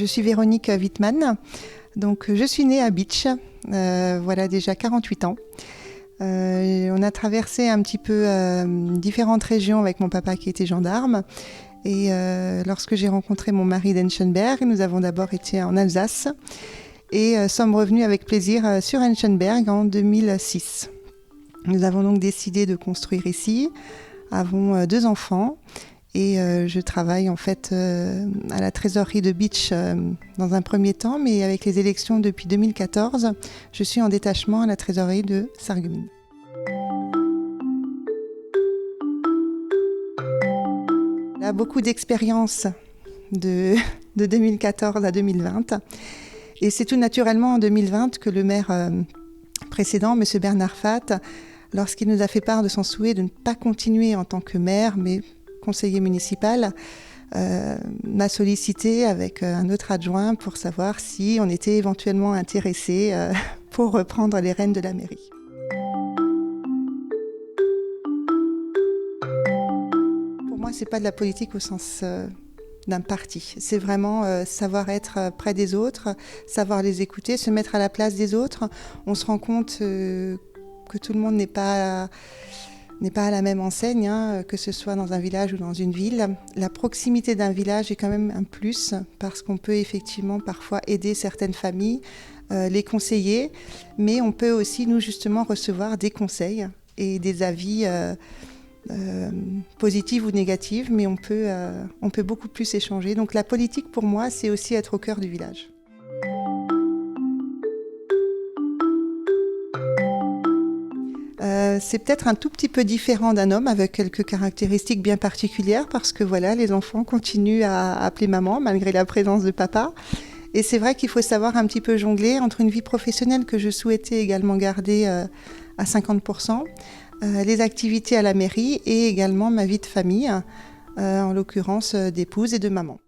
suis Véronique Wittmann. Donc, je suis née à Bitche, voilà déjà 48 ans. On a traversé un petit peu différentes régions avec mon papa qui était gendarme. Et lorsque j'ai rencontré mon mari d'Enchenberg, nous avons d'abord été en Alsace et sommes revenus avec plaisir sur Enchenberg en 2006. Nous avons donc décidé de construire ici, avons 2 enfants. Et je travaille en fait à la trésorerie de Bitche dans un premier temps, mais avec les élections depuis 2014, je suis en détachement à la trésorerie de Sarreguemines. Il y a beaucoup d'expériences de 2014 à 2020. Et c'est tout naturellement en 2020 que le maire précédent, M. Bernard Fath, lorsqu'il nous a fait part de son souhait de ne pas continuer en tant que maire, mais conseiller municipal, m'a sollicité avec un autre adjoint pour savoir si on était éventuellement intéressé pour reprendre les rênes de la mairie. Pour moi, c'est pas de la politique au sens d'un parti. C'est vraiment savoir être près des autres, savoir les écouter, se mettre à la place des autres. On se rend compte que tout le monde n'est pas à la même enseigne, que ce soit dans un village ou dans une ville. La proximité d'un village est quand même un plus parce qu'on peut effectivement parfois aider certaines familles, les conseiller, mais on peut aussi nous justement recevoir des conseils et des avis positifs ou négatifs, mais on peut beaucoup plus échanger. Donc la politique pour moi, c'est aussi être au cœur du village. C'est peut-être un tout petit peu différent d'un homme avec quelques caractéristiques bien particulières parce que voilà, les enfants continuent à appeler maman malgré la présence de papa. Et c'est vrai qu'il faut savoir un petit peu jongler entre une vie professionnelle que je souhaitais également garder à 50%, les activités à la mairie et également ma vie de famille, en l'occurrence d'épouse et de maman.